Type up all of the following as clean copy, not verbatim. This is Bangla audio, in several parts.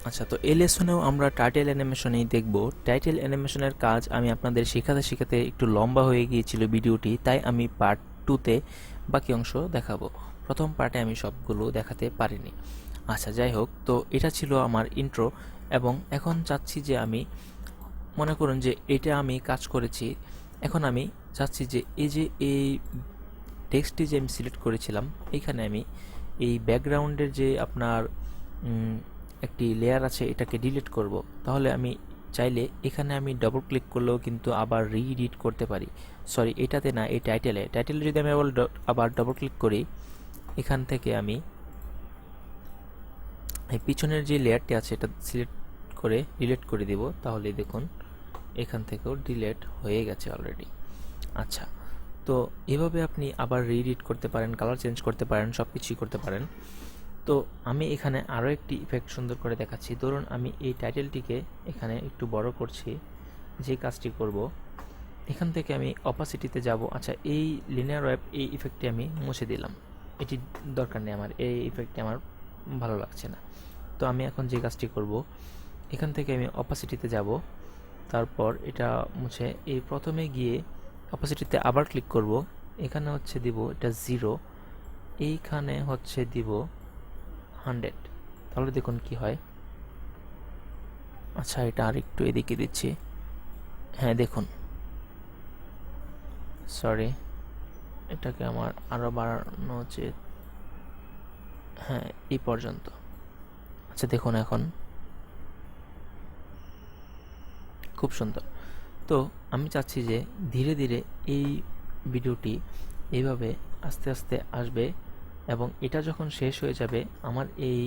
আচ্ছা, তো এই লেসনেও আমরা টাইটেল অ্যানিমেশনেই দেখব। টাইটেল অ্যানিমেশনের কাজ আমি আপনাদের শেখাতে শেখাতে একটু লম্বা হয়ে গিয়েছিল ভিডিওটি, তাই আমি পার্ট 2তে বাকি অংশ দেখাবো। প্রথম পার্টে আমি সবগুলো দেখাতে পারিনি। আচ্ছা, যাই হোক, তো এটা ছিল আমার ইন্ট্রো। এবং এখন চাচ্ছি যে আমি মনে করুন যে এটা আমি কাজ করেছি। এখন আমি চাচ্ছি যে এই টেক্সটটি যে আমি সিলেক্ট করেছিলাম, এখানে আমি এই ব্যাকগ্রাউন্ডের যে আপনার একটি লেয়ার আছে, এটাকে ডিলিট করব। তাহলে আমি চাইলে এখানে আমি ডবল ক্লিক করলেও কিন্তু আবার রিএডিট করতে পারি। সরি, এটাতে না, এই টাইটেলে যদি আমি আবার ডবল ক্লিক করি, এখান থেকে আমি এই পিছনের যে লেয়ারটি আছে এটা সিলেক্ট করে ডিলিট করে দিব। তাহলে দেখুন এখান থেকেও ডিলিট হয়ে গেছে অলরেডি। আচ্ছা, তো এভাবে আপনি আবার রিএডিট করতে পারেন, কালার চেঞ্জ করতে পারেন, সব কিছুই করতে পারেন। তো আমি এখানে আরও একটি ইফেক্ট সুন্দর করে দেখাচ্ছি। ধরুন আমি এই টাইটেলটিকে এখানে একটু বড় করছি। যে কাজটি করব, এখান থেকে আমি অপাসিটিতে যাব। আচ্ছা, এই লিনিয়ার ওয়েব এই ইফেক্টটি আমি মুছে দিলাম। এটি দরকার নেই আমার, এই ইফেক্টটি আমার ভালো লাগছে না। তো আমি এখন যে কাজটি করব, এখান থেকে আমি অপাসিটিতে যাব। তারপর এটা মুছে এই প্রথমে গিয়ে অপাসিটিতে আবার ক্লিক করব। এখানে হচ্ছে দিব এটা 0, এইখানে হচ্ছে দিব 100। তাহলে দেখুন কি হয়। আচ্ছা, এটা আর একটু এদিকে দিচ্ছি। হ্যাঁ, দেখুন, সরি, এটাকে আমার আরও বাড়ানো উচিত। হ্যাঁ, এই পর্যন্ত। আচ্ছা, দেখুন এখন খুব সুন্দর। তো আমি চাচ্ছি যে ধীরে ধীরে এই ভিডিওটি এইভাবে আস্তে আস্তে আসবে, এবং এটা যখন শেষ হয়ে যাবে আমার এই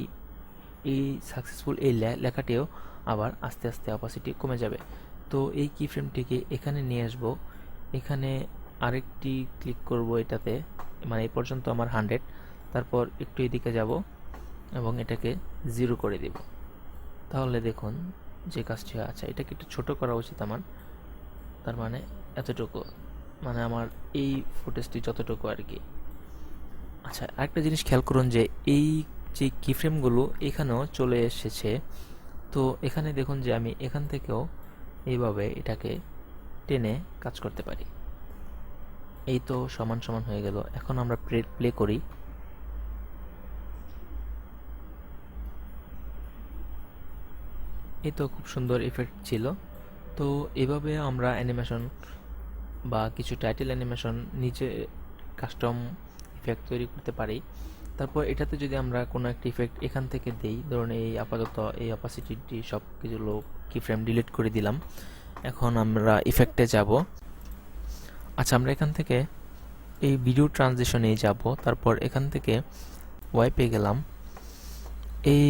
সাকসেসফুল এই লেখাটিও আবার আস্তে আস্তে অপাসিটি কমে যাবে। তো এই কি ফ্রেমটিকে এখানে নিয়ে আসব। এখানে আরেকটি ক্লিক করব এটাতে, মানে এই পর্যন্ত আমার 100। তারপর একটু এদিকে যাব এবং এটাকে 0 করে দিব। তাহলে দেখুন যে কাজটি আছে, এটাকে একটু ছোট করা উচিত আমার। তার মানে এতটুকু, মানে আমার এই ফুটেজটি যতটুকু আর কি। আচ্ছা, আরেকটা জিনিস খেয়াল করুন যে এই যে কিফ্রেমগুলো এখানেও চলে এসেছে। তো এখানে দেখুন যে আমি এখান থেকেও এইভাবে এটাকে টেনে কাজ করতে পারি। এই তো সমান সমান হয়ে গেল। এখন আমরা প্লে করি। এই তো খুব সুন্দর ইফেক্ট ছিল। তো এভাবে আমরা অ্যানিমেশন বা কিছু টাইটেল অ্যানিমেশন নিচে কাস্টম ইফেক্ট তৈরি করতে পারি। তারপর এটাতে যদি আমরা কোনো একটা ইফেক্ট এখান থেকে দেই, ধরুন এই আপাতত এই অপাসিটিটি সব কিছুগুলো কি ফ্রেম ডিলিট করে দিলাম। এখন আমরা ইফেক্টে যাব। আচ্ছা, আমরা এখান থেকে এই ভিডিও ট্রানজিশনে যাব। তারপর এখান থেকে ওয়াইপে গেলাম। এই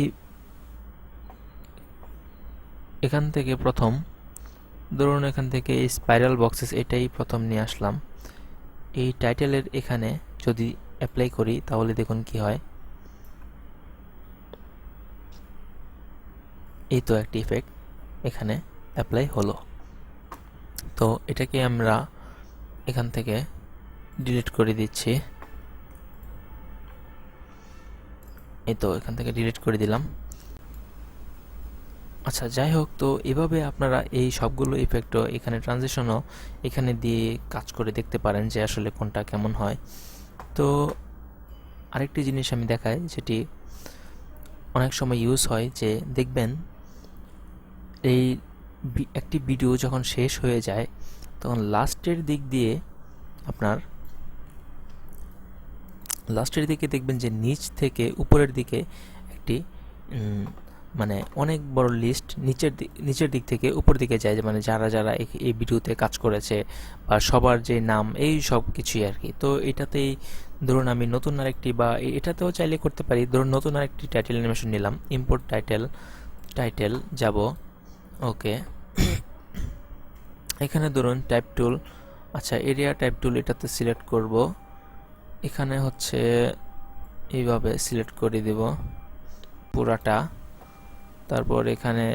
এখান থেকে প্রথম, ধরুন এখান থেকে এই স্পাইরাল বক্সেস এটাই প্রথম নিয়ে আসলাম। এই টাইটেলের এখানে যদি অ্যাপ্লাই করি তাহলে দেখুন কি হয়। এই তো একটি ইফেক্ট এখানে অ্যাপ্লাই হলো। তো এটাকে আমরা এখান থেকে ডিলিট করে দিচ্ছি। এই তো এখান থেকে ডিলিট করে দিলাম। আচ্ছা, যাই হোক, তো এভাবে আপনারা এই সবগুলো ইফেক্টও এখানে ট্রানজিশনও এখানে দিয়ে কাজ করে দেখতে পারেন যে আসলে কোনটা কেমন হয়। তো আরেকটি জিনিস আমি দেখাই, যেটি অনেক সময় ইউজ হয়, যে দেখবেন এই একটি ভিডিও যখন শেষ হয়ে যায় তখন লাস্টের দিকে দেখবেন যে নিচ থেকে উপরের দিকে একটি মানে অনেক বড় লিস্ট নিচের দিক থেকে উপর দিকে যায়, মানে যারা যারা এই ভিডিওতে কাজ করেছে বা সবার যে নাম, এই সব কিছুই আর কি। তো এটাতেই ধরুন আমি নতুন আরেকটি, বা এটাতেও চাইলে করতে পারি। ধরুন নতুন আরেকটি টাইটেল অ্যানিমেশন নিলাম, ইম্পোর্ট টাইটেল যাব। ওকে, এখানে ধরুন টাইপ টুল। আচ্ছা, এরিয়া টাইপ টুল এটাতে সিলেক্ট করব। এখানে হচ্ছে এইভাবে সিলেক্ট করে দেব পুরাটা। তারপর এখানে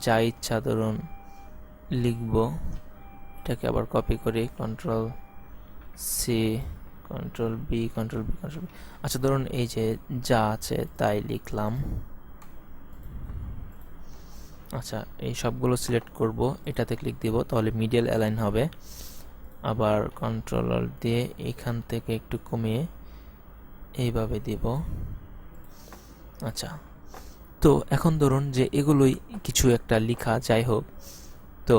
যা ইচ্ছা ধরুন লিখব। এটাকে আবার কপি করি, control C, control B, control B, control B. আচ্ছা, ধরুন এই যে যা আছে তাই লিখলাম। আচ্ছা, এই সবগুলো সিলেক্ট করব, এটাতে ক্লিক দিব, তাহলে মিডিয়াল অ্যালাইন হবে। আবার কন্ট্রোল অল্ট দিয়ে এখান থেকে একটু কমিয়ে এইভাবে দিব। আচ্ছা, তো এখন ধরুন যে এগুলোই কিছু একটা লেখা, যাই হোক, তো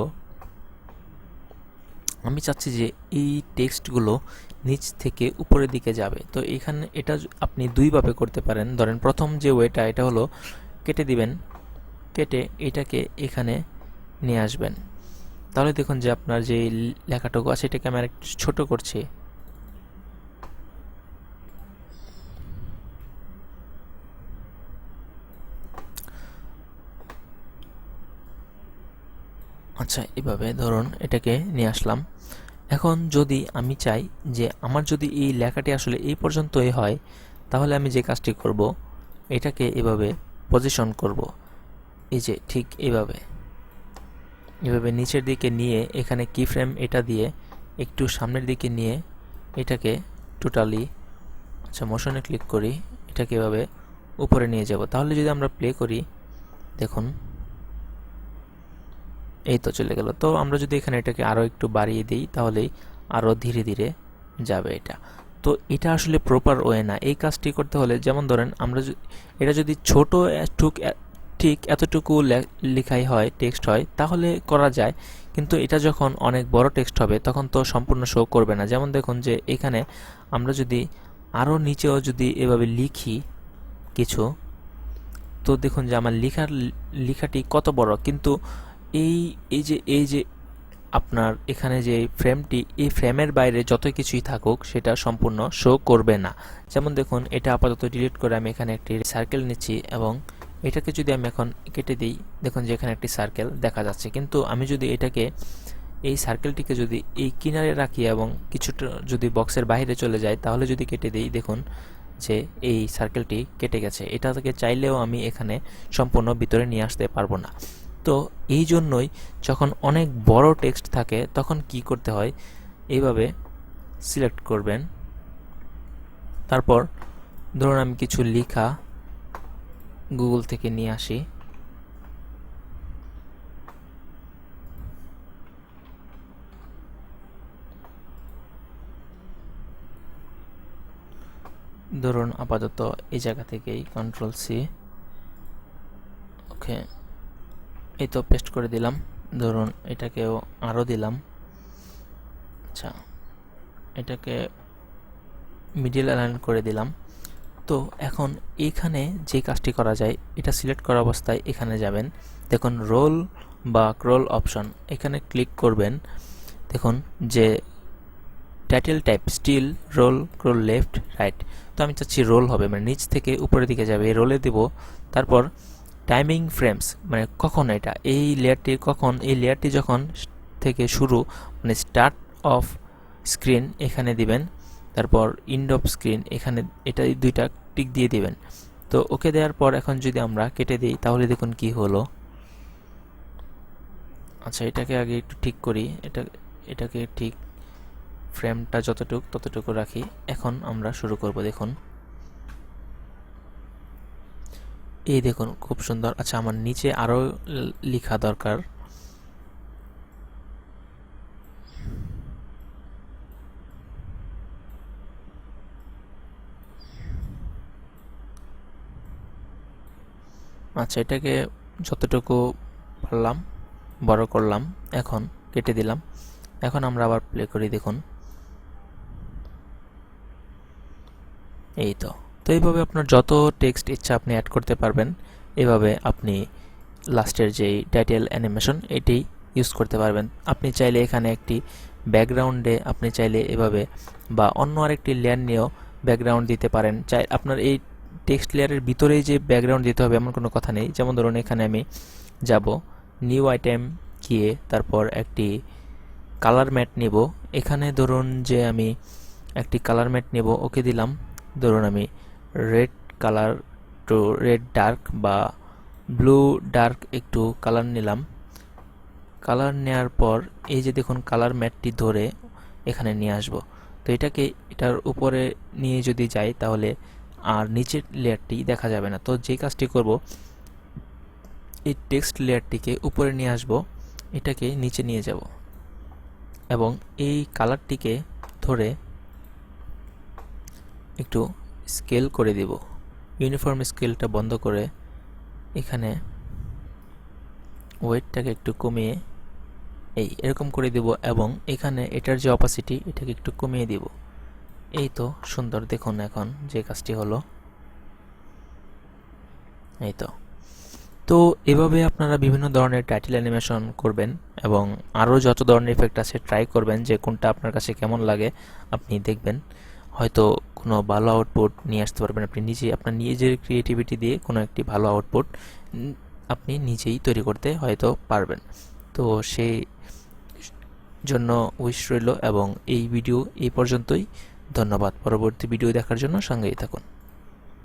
আমি চাচ্ছি যে এই টেক্সটগুলো নিচ থেকে উপরের দিকে যাবে। তো এখানে এটা আপনি দুইভাবে করতে পারেন। ধরেন প্রথম যে ওয়েটা, এটা হলো কেটে দিবেন, কেটে এটাকে এখানে নিয়ে আসবেন। তাহলে দেখুন যে আপনার যে লেখাটুকু আছে এটাকে আমি আরেকটু ছোট করছি। আচ্ছা, এভাবে ধরুন এটাকে নিয়ে আসলাম। এখন যদি আমি চাই যে আমার যদি এই লেখাটি আসলে এই পর্যন্তই হয়, তাহলে আমি যে কাজটি করব, এটাকে এভাবে পজিশন করব, এই যে ঠিক এভাবে নিচের দিকে নিয়ে এখানে কি ফ্রেম এটা দিয়ে একটু সামনের দিকে নিয়ে এটাকে টোটালি, আচ্ছা মোশনে ক্লিক করি, এটাকে এভাবে উপরে নিয়ে যাব। তাহলে যদি আমরা প্লে করি, দেখুন এই তো চলে গেল। তো আমরা যদি এখানে এটাকে আরও একটু বাড়িয়ে দিই, তাহলেই আরও ধীরে ধীরে যাবে এটা। তো এটা আসলে প্রপার ওয়ে না। এই কাজটি করতে হলে, যেমন ধরেন আমরা এটা যদি ছোট ঠিক এতটুকু লেখাই হয়, টেক্সট হয়, তাহলে করা যায়। কিন্তু এটা যখন অনেক বড় টেক্সট হবে, তখন তো সম্পূর্ণ শো করবে না। যেমন দেখুন যে এখানে আমরা যদি আরও নিচেও যদি এভাবে লিখি কিছু, তো দেখুন যে আমার লেখাটি কত বড়, কিন্তু এই এই যে আপনার এখানে যে ফ্রেমটি, এই ফ্রেমের বাইরে যত কিছুই থাকুক সেটা সম্পূর্ণ শো করবে না। যেমন দেখুন এটা আপাতত ডিলিট করে আমি এখানে একটি সার্কেল নিচ্ছি এবং এটাকে যদি আমি এখন কেটে দিই, দেখুন যে এখানে একটি সার্কেল দেখা যাচ্ছে। কিন্তু আমি যদি এটাকে, এই সার্কেলটিকে যদি এই কিনারে রাখি এবং কিছুটা যদি বক্সের বাইরে চলে যায়, তাহলে যদি কেটে দিই, দেখুন যে এই সার্কেলটি কেটে গেছে। এটাকে চাইলেও আমি এখানে সম্পূর্ণ ভিতরে নিয়ে আসতে পারবো না। তো এই জন্যই যখন অনেক বড় টেক্সট থাকে তখন কি করতে হয়, এইভাবে সিলেক্ট করবেন। তারপর ধরুন আমি কিছু লেখা গুগল থেকে নিয়ে আসি, ধরুন আপাতত এই জায়গা থেকেই কন্ট্রোল সি, ওকে, এই তো পেস্ট করে দিলাম। ধরুন এটাকেও আরও দিলাম। আচ্ছা, এটাকে মিডিল অ্যালাইন করে দিলাম। তো এখন এইখানে যে কাজটি করা যায়, এটা সিলেক্ট করা অবস্থায় এখানে যাবেন, দেখুন রোল বা ক্রল অপশন, এখানে ক্লিক করবেন। দেখুন যে title type still roll crawl left right, তো আমি চাচ্ছি রোল হবে, মানে নিচ থেকে উপরের দিকে যাবে, রোলে দেব। তারপর টাইমিং ফ্রেমস, মানে কখন এটা এই লেয়ারটি, কখন এই লেয়ারটি যখন থেকে শুরু, মানে স্টার্ট অফ স্ক্রিন এখানে দিবেন। তারপর ইন্ড অফ স্ক্রিন এখানে, এটা দুইটা টিক দিয়ে দিবেন। তো ওকে দেওয়ার পর এখন যদি আমরা কেটে দিই, তাহলে দেখুন কি হলো। আচ্ছা, এটাকে আগে একটু ঠিক করি, এটাকে ঠিক ফ্রেমটা যতটুকু ততটুকু রাখি। এখন আমরা শুরু করব। দেখুন এই দেখুন খুব সুন্দর। আচ্ছা, আমার নিচে আরও লেখা দরকার। আচ্ছা, এটাকে যতটুকু পারলাম বড় করলাম, এখন কেটে দিলাম। এখন আমরা আবার প্লে করি, দেখুন এই তো। তো এইভাবে আপনার যত টেক্সট ইচ্ছা আপনি অ্যাড করতে পারবেন। এভাবে আপনি লাস্টের যেই টাইটেল অ্যানিমেশন এটি ইউজ করতে পারবেন। আপনি চাইলে এখানে একটি ব্যাকগ্রাউন্ডে আপনি চাইলে এভাবে বা অন্য আরেকটি লেয়ার নিয়েও ব্যাকগ্রাউন্ড দিতে পারেন। চাই আপনার এই টেক্সট লেয়ারের ভিতরেই যে ব্যাকগ্রাউন্ড দিতে হবে এমন কোনো কথা নেই। যেমন ধরুন এখানে আমি যাব, নিউ আইটেম গিয়ে তারপর একটি কালার ম্যাট নিব। এখানে ধরুন যে আমি একটি কালার ম্যাট নেব, ওকে দিলাম। ধরুন আমি red colour to red dark বা ব্লু ডার্ক একটু কালার নিলাম। কালার নেওয়ার পর এই যে দেখুন কালার ম্যাটটি ধরে এখানে নিয়ে আসব। তো এটাকে এটার উপরে নিয়ে যদি যাই, তাহলে আর নিচের লেয়ারটি দেখা যাবে না। তো যে কাজটি করব, এই টেক্সট লেয়ারটিকে উপরে নিয়ে আসব, এটাকে নিচে নিয়ে যাব এবং এই কালারটিকে ধরে একটু স্কেল করে দিব। ইউনিফর্ম স্কেলটা বন্ধ করে এখানে ওয়েটটাকে একটু কমিয়ে এরকম করে দিব এবং এখানে এটার যে অপাসিটি এটাকে একটু কমিয়ে দিব। এই তো সুন্দর, দেখুন এখন যে কাজটি হলো। এই তো তো এভাবে আপনারা বিভিন্ন ধরনের টাইটেল অ্যানিমেশন করবেন এবং আরও যত ধরনের ইফেক্ট আছে ট্রাই করবেন যে কোনটা আপনার কাছে কেমন লাগে। আপনি দেখবেন হয়তো কোনো ভালো আউটপুট নিয়ে আসতে পারবেন আপনি নিজেই, আপনার নিজের ক্রিয়েটিভিটি দিয়ে কোনো একটি ভালো আউটপুট আপনি নিজেই তৈরি করতে হয়তো পারবেন। তো সেই জন্য উইশ রইল এবং এই ভিডিও এই পর্যন্তই। ধন্যবাদ। পরবর্তী ভিডিও দেখার জন্য সঙ্গেই থাকুন।